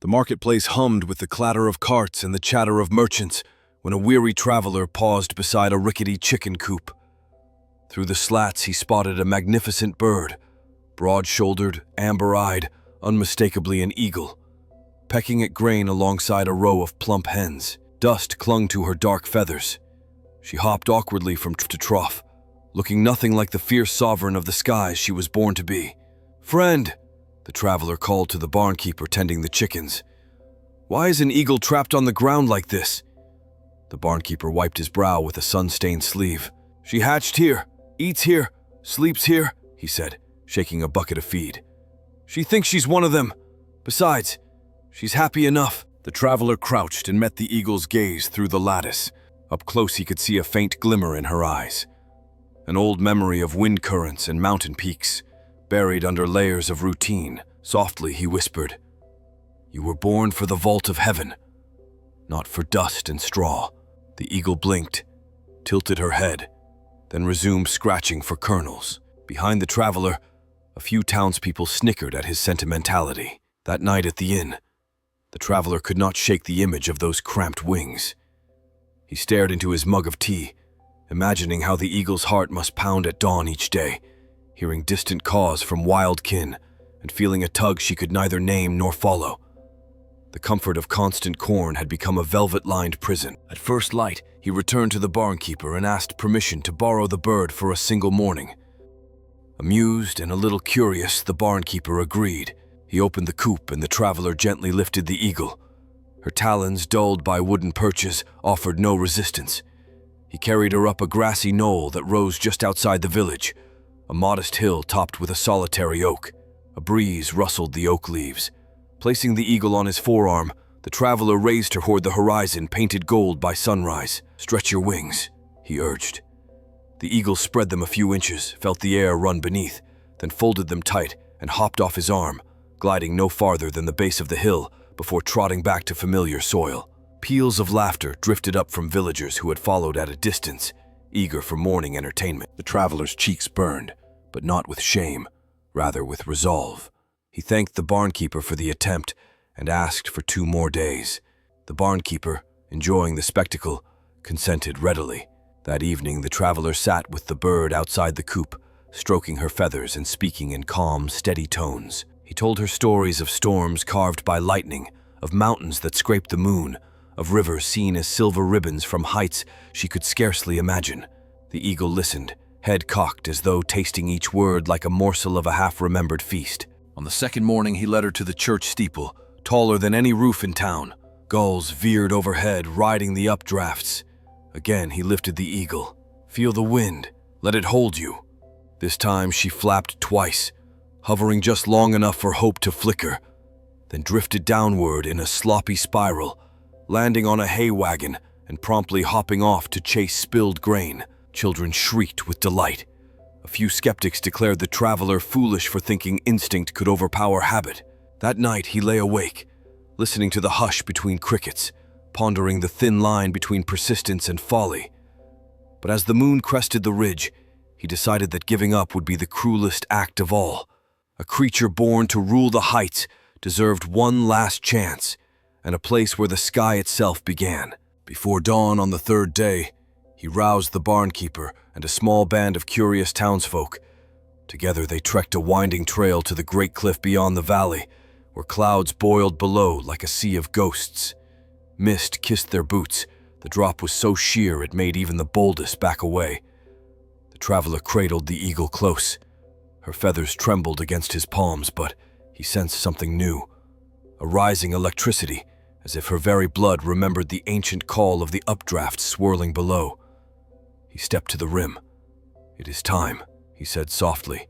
The marketplace hummed with the clatter of carts and the chatter of merchants when a weary traveler paused beside a rickety chicken coop. Through the slats he spotted a magnificent bird, broad-shouldered, amber-eyed, unmistakably an eagle, pecking at grain alongside a row of plump hens. Dust clung to her dark feathers. She hopped awkwardly from trough to trough, looking nothing like the fierce sovereign of the skies she was born to be. "Friend," the traveler called to the barnkeeper tending the chickens. "Why is an eagle trapped on the ground like this?" The barnkeeper wiped his brow with a sun-stained sleeve. "She hatched here, eats here, sleeps here," he said, shaking a bucket of feed. "She thinks she's one of them. Besides, she's happy enough." The traveler crouched and met the eagle's gaze through the lattice. Up close he could see a faint glimmer in her eyes. An old memory of wind currents and mountain peaks, buried under layers of routine. Softly he whispered, "You were born for the vault of heaven, not for dust and straw." The eagle blinked, tilted her head, then resumed scratching for kernels. Behind the traveler, a few townspeople snickered at his sentimentality. That night at the inn, the traveler could not shake the image of those cramped wings. He stared into his mug of tea, imagining how the eagle's heart must pound at dawn each day, hearing distant caws from wild kin, and feeling a tug she could neither name nor follow. The comfort of constant corn had become a velvet-lined prison. At first light, he returned to the barnkeeper and asked permission to borrow the bird for a single morning. Amused and a little curious, the barnkeeper agreed. He opened the coop and the traveler gently lifted the eagle. Her talons, dulled by wooden perches, offered no resistance. He carried her up a grassy knoll that rose just outside the village, a modest hill topped with a solitary oak. A breeze rustled the oak leaves. Placing the eagle on his forearm, the traveler raised her toward the horizon painted gold by sunrise. "Stretch your wings," he urged. The eagle spread them a few inches, felt the air run beneath, then folded them tight and hopped off his arm, gliding no farther than the base of the hill before trotting back to familiar soil. Peals of laughter drifted up from villagers who had followed at a distance, eager for morning entertainment. The traveler's cheeks burned, but not with shame, rather with resolve. He thanked the barnkeeper for the attempt and asked for 2 more days. The barnkeeper, enjoying the spectacle, consented readily. That evening, the traveler sat with the bird outside the coop, stroking her feathers and speaking in calm, steady tones. He told her stories of storms carved by lightning, of mountains that scraped the moon, of rivers seen as silver ribbons from heights she could scarcely imagine. The eagle listened, head cocked as though tasting each word like a morsel of a half-remembered feast. On the second morning, he led her to the church steeple, taller than any roof in town. Gulls veered overhead, riding the updrafts. Again, he lifted the eagle. "Feel the wind. Let it hold you." This time, she flapped twice, hovering just long enough for hope to flicker, then drifted downward in a sloppy spiral, landing on a hay wagon and promptly hopping off to chase spilled grain. Children shrieked with delight. A few skeptics declared the traveler foolish for thinking instinct could overpower habit. That night he lay awake, listening to the hush between crickets, pondering the thin line between persistence and folly. But as the moon crested the ridge, he decided that giving up would be the cruelest act of all. A creature born to rule the heights deserved one last chance, and a place where the sky itself began. Before dawn on the 3rd day, he roused the barnkeeper and a small band of curious townsfolk. Together they trekked a winding trail to the great cliff beyond the valley, where clouds boiled below like a sea of ghosts. Mist kissed their boots. The drop was so sheer it made even the boldest back away. The traveler cradled the eagle close. Her feathers trembled against his palms, but he sensed something new, a rising electricity, as if her very blood remembered the ancient call of the updrafts swirling below. He stepped to the rim. "It is time," he said softly.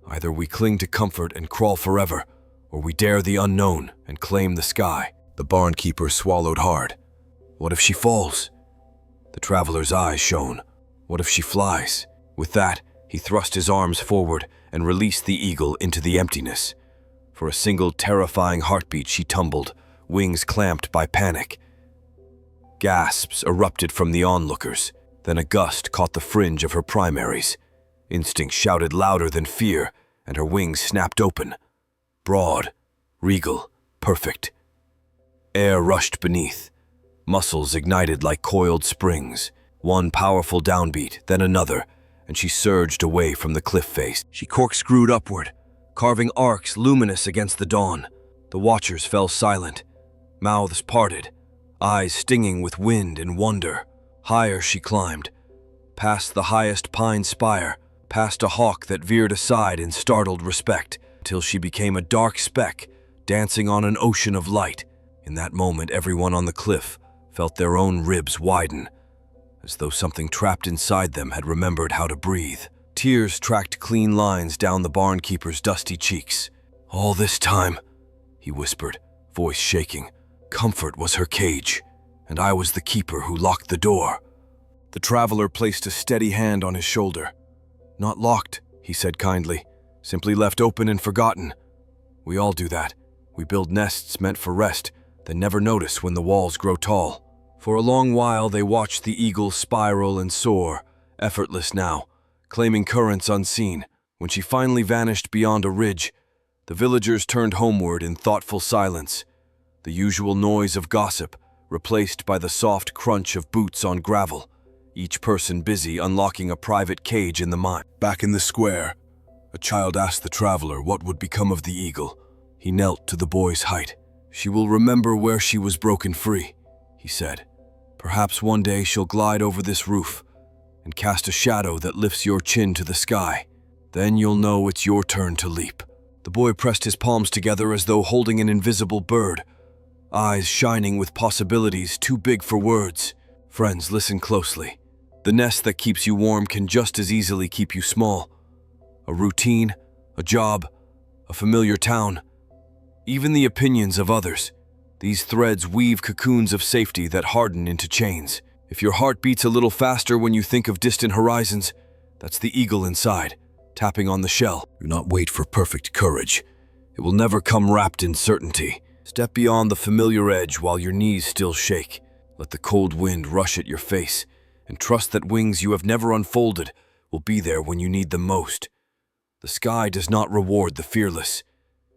"Either we cling to comfort and crawl forever, or we dare the unknown and claim the sky." The barnkeeper swallowed hard. What if she falls? The traveler's eyes shone. What if she flies? With that, he thrust his arms forward and released the eagle into the emptiness. For a single terrifying heartbeat, she tumbled, wings clamped by panic. Gasps erupted from the onlookers. Then a gust caught the fringe of her primaries. Instinct shouted louder than fear, and her wings snapped open. Broad, regal, perfect. Air rushed beneath. Muscles ignited like coiled springs. One powerful downbeat, then another, and she surged away from the cliff face. She corkscrewed upward, carving arcs luminous against the dawn. The watchers fell silent, mouths parted, eyes stinging with wind and wonder. Higher she climbed, past the highest pine spire, past a hawk that veered aside in startled respect, till she became a dark speck dancing on an ocean of light. In that moment, everyone on the cliff felt their own ribs widen, as though something trapped inside them had remembered how to breathe. Tears tracked clean lines down the barnkeeper's dusty cheeks. "All this time," he whispered, voice shaking, "comfort was her cage, and I was the keeper who locked the door." The traveler placed a steady hand on his shoulder. "Not locked," he said kindly, "simply left open and forgotten. We all do that. We build nests meant for rest, then never notice when the walls grow tall." For a long while they watched the eagle spiral and soar, effortless now, claiming currents unseen. When she finally vanished beyond a ridge, the villagers turned homeward in thoughtful silence, the usual noise of gossip replaced by the soft crunch of boots on gravel, each person busy unlocking a private cage in the mine. Back in the square, a child asked the traveler what would become of the eagle. He knelt to the boy's height. "She will remember where she was broken free," he said. "Perhaps one day she'll glide over this roof and cast a shadow that lifts your chin to the sky. Then you'll know it's your turn to leap." The boy pressed his palms together as though holding an invisible bird, eyes shining with possibilities too big for words. Friends, listen closely. The nest that keeps you warm can just as easily keep you small. A routine, a job, a familiar town, even the opinions of others. These threads weave cocoons of safety that harden into chains. If your heart beats a little faster when you think of distant horizons, that's the eagle inside, tapping on the shell. Do not wait for perfect courage. It will never come wrapped in certainty. Step beyond the familiar edge while your knees still shake. Let the cold wind rush at your face, and trust that wings you have never unfolded will be there when you need them most. The sky does not reward the fearless.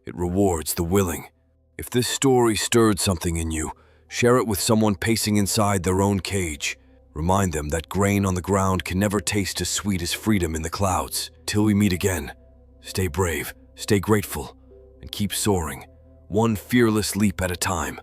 It rewards the willing. If this story stirred something in you, share it with someone pacing inside their own cage. Remind them that grain on the ground can never taste as sweet as freedom in the clouds. Till we meet again, stay brave, stay grateful, and keep soaring, one fearless leap at a time.